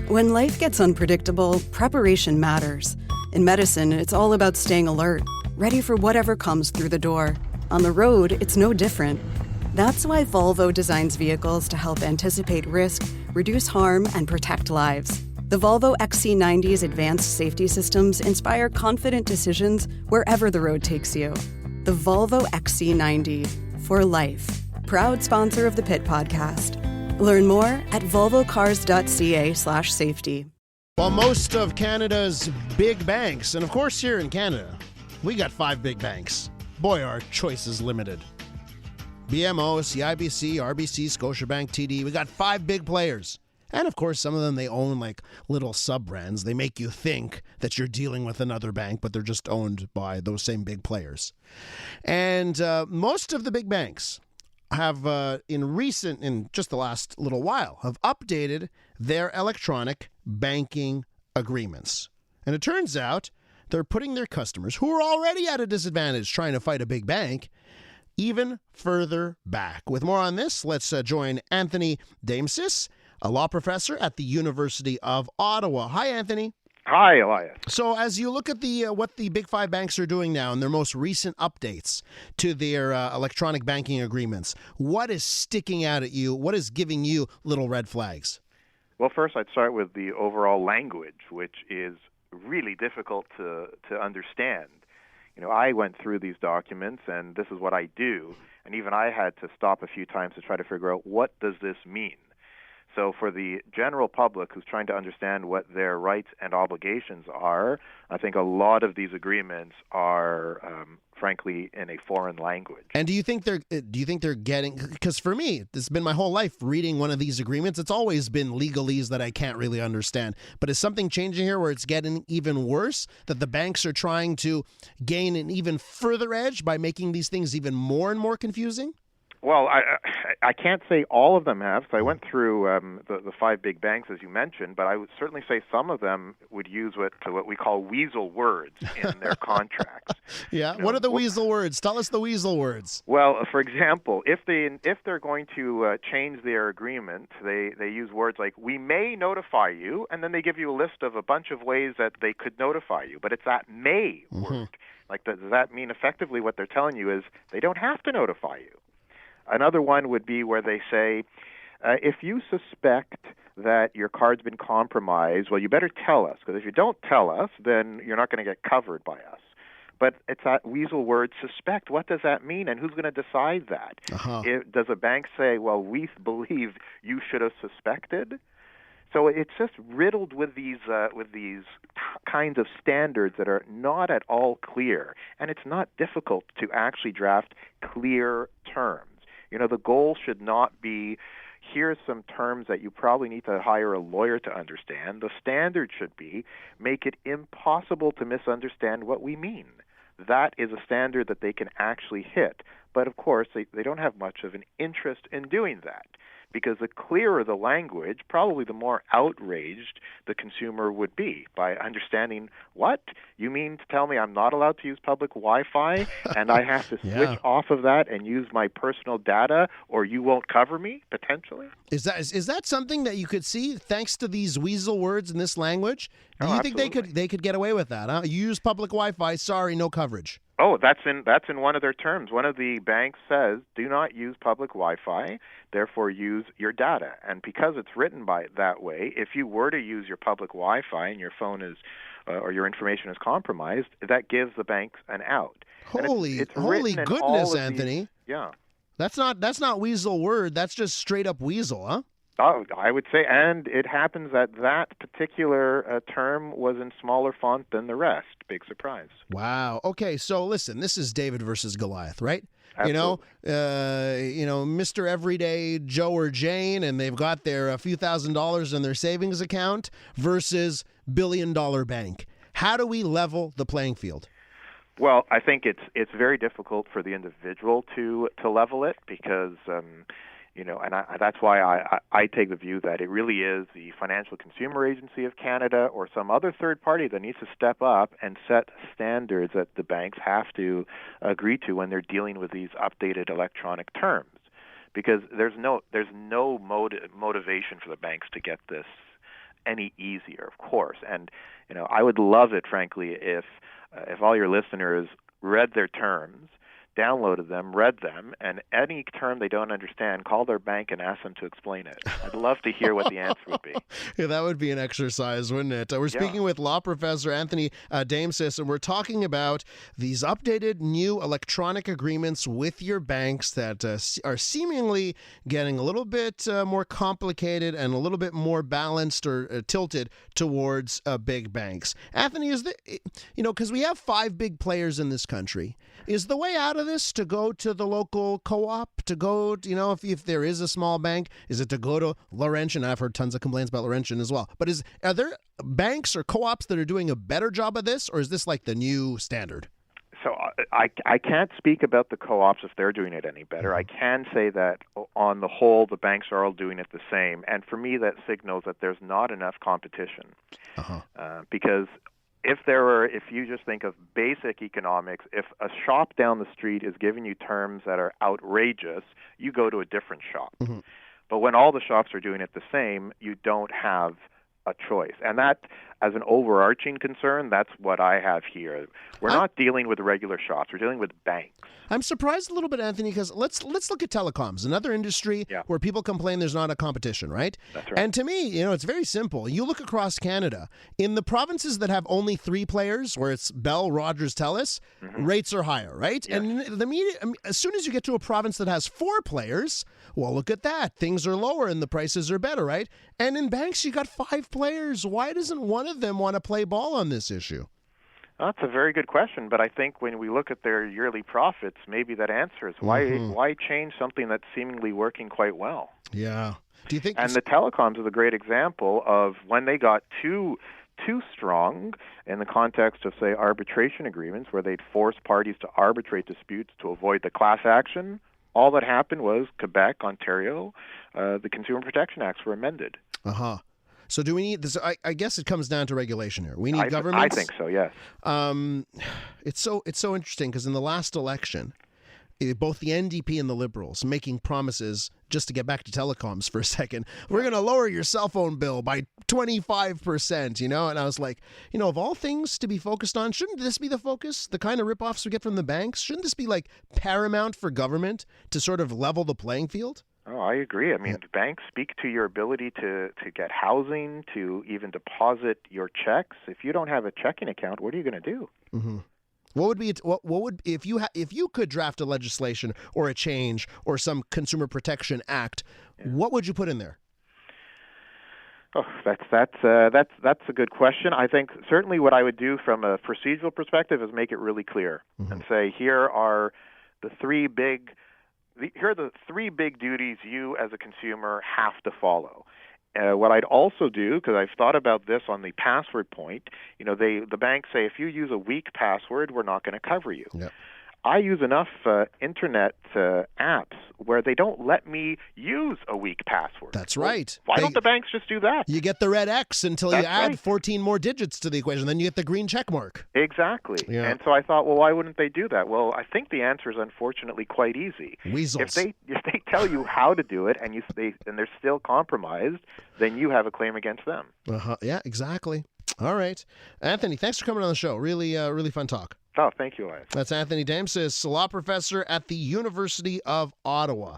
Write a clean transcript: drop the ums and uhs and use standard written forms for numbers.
When life gets unpredictable, preparation matters. In medicine, it's all about staying alert, ready for whatever comes through the door. On the road, it's no different. That's why Volvo designs vehicles to help anticipate risk, reduce harm, and protect lives. The Volvo XC90's advanced safety systems inspire confident decisions wherever the road takes you. The Volvo XC90, for life. Proud sponsor of the Pit Podcast. Learn more at volvocars.ca/safety. Well, most of Canada's big banks, and of course here in Canada, we got 5 big banks. Boy, our choice is limited. BMO, CIBC, RBC, Scotiabank, TD. We got 5 big players. And of course, some of them, they own like little sub-brands. They make you think that you're dealing with another bank, but they're just owned by those same big players. And most of the big banks have, in just the last little while, have updated their electronic banking agreements. And it turns out they're putting their customers, who are already at a disadvantage trying to fight a big bank, even further back. With more on this, let's join Anthony Daimsis, a law professor at the University of Ottawa. Hi, Anthony. Hi, Elias. So as you look at the what the big 5 banks are doing now and their most recent updates to their electronic banking agreements, what is sticking out at you? What is giving you little red flags? Well, first, I'd start with the overall language, which is really difficult to understand. You know, I went through these documents, and this is what I do, and even I had to stop a few times to try to figure out, what does this mean? So for the general public who's trying to understand what their rights and obligations are, I think a lot of these agreements are, frankly, in a foreign language. And do you think they're getting? Because for me, this has been my whole life reading one of these agreements. It's always been legalese that I can't really understand. But is something changing here where it's getting even worse? That the banks are trying to gain an even further edge by making these things even more and more confusing? Well, I can't say all of them have, because I went through the 5 big banks, as you mentioned, but I would certainly say some of them would use what we call weasel words in their contracts. Yeah, what are the weasel words? Tell us the weasel words. Well, for example, if they're going to change their agreement, they use words like, we may notify you, and then they give you a list of a bunch of ways that they could notify you, but it's that may word. Like, does that mean effectively what they're telling you is they don't have to notify you? Another one would be where they say, if you suspect that your card's been compromised, well, you better tell us, because if you don't tell us, then you're not going to get covered by us. But it's that weasel word, suspect. What does that mean, and who's going to decide that? Does a bank say, well, we believe you should have suspected? So it's just riddled with these kinds of standards that are not at all clear, and it's not difficult to actually draft clear terms. You know, the goal should not be, here's some terms that you probably need to hire a lawyer to understand. The standard should be, make it impossible to misunderstand what we mean. That is a standard that they can actually hit. But, of course, they don't have much of an interest in doing that, because the clearer the language, probably the more outraged the consumer would be by understanding, what? You mean to tell me I'm not allowed to use public Wi-Fi and I have to switch off of that and use my personal data, or you won't cover me, potentially? Is that something that you could see thanks to these weasel words in this language? Do you think they could get away with that? Huh? You use public Wi-Fi, sorry, no coverage. Oh, that's in one of their terms. One of the banks says, do not use public Wi-Fi, therefore use your data. And because it's written by that way, if you were to use your public Wi-Fi and your phone is or your information is compromised, that gives the banks an out. Holy goodness, Anthony. Yeah. That's not weasel word. That's just straight up weasel, huh? Oh, I would say, and it happens that particular term was in smaller font than the rest. Big surprise. Wow. Okay, so listen, this is David versus Goliath, right? Absolutely. Mr. Everyday Joe or Jane, and they've got their a few $1,000s in their savings account versus billion-dollar bank. How do we level the playing field? Well, I think it's very difficult for the individual to level it because. That's why I take the view that it really is the Financial Consumer Agency of Canada or some other third party that needs to step up and set standards that the banks have to agree to when they're dealing with these updated electronic terms. Because there's no motivation for the banks to get this any easier, of course. And I would love it, frankly, if all your listeners read their terms, downloaded them, read them, and any term they don't understand, call their bank and ask them to explain it. I'd love to hear what the answer would be. Yeah, that would be an exercise, wouldn't it? We're speaking with law professor Anthony Daimsis, and we're talking about these updated new electronic agreements with your banks that are seemingly getting a little bit more complicated and a little bit more balanced or tilted towards big banks. Anthony, because we have 5 big players in this country, is the way out of this to go to the local co-op, to go, if there is a small bank, is it to go to Laurentian? I've heard tons of complaints about Laurentian as well. But are there banks or co-ops that are doing a better job of this, or is this like the new standard? So I can't speak about the co-ops if they're doing it any better. I can say that on the whole, the banks are all doing it the same. And for me, that signals that there's not enough competition. Because if you just think of basic economics, if a shop down the street is giving you terms that are outrageous, you go to a different shop. But when all the shops are doing it the same, you don't have a choice. And that, as an overarching concern, that's what I have here. We're not dealing with regular shops. We're dealing with banks. I'm surprised a little bit, Anthony, because let's look at telecoms, another industry where people complain there's not a competition, right? That's right. And to me, it's very simple. You look across Canada, in the provinces that have only 3 players, where it's Bell, Rogers, TELUS, rates are higher, right? Yes. And the media, as soon as you get to a province that has 4 players, well, look at that. Things are lower and the prices are better, right? And in banks, you got 5 players. Why doesn't one of them want to play ball on this issue? That's a very good question, but I think when we look at their yearly profits, maybe that answers why change something that's seemingly working quite well. Yeah. Do you think? And the telecoms is a great example of when they got too strong in the context of, say, arbitration agreements, where they'd force parties to arbitrate disputes to avoid the class action. All that happened was Quebec, Ontario, the Consumer Protection Acts were amended. So do we need this? I guess it comes down to regulation here. We need governments. I think so, yes. It's so interesting because in the last election, both the NDP and the Liberals making promises, just to get back to telecoms for a second, we're going to lower your cell phone bill by 25%, And I was like, of all things to be focused on, shouldn't this be the focus? The kind of ripoffs we get from the banks? Shouldn't this be like paramount for government to sort of level the playing field? Oh, I agree. I mean, banks speak to your ability to get housing, to even deposit your checks. If you don't have a checking account, what are you going to do? What would if you could draft a legislation or a change or some Consumer Protection Act? What would you put in there? Oh, that's a good question. I think certainly what I would do from a procedural perspective is make it really clear and say here are the 3 big. Here are the 3 big duties you as a consumer have to follow. What I'd also do, because I've thought about this on the password point, the banks say if you use a weak password, we're not going to cover you. Yep. I use enough internet apps where they don't let me use a weak password. That's right. Why don't the banks just do that? You get the red X until you add 14 more digits to the equation. Then you get the green check mark. Exactly. Yeah. And so I thought, well, why wouldn't they do that? Well, I think the answer is unfortunately quite easy. Weasels. If they tell you how to do it and they're still compromised, then you have a claim against them. Yeah, exactly. All right. Anthony, thanks for coming on the show. Really fun talk. Oh, thank you, Elias. That's Anthony Daimsis, law professor at the University of Ottawa.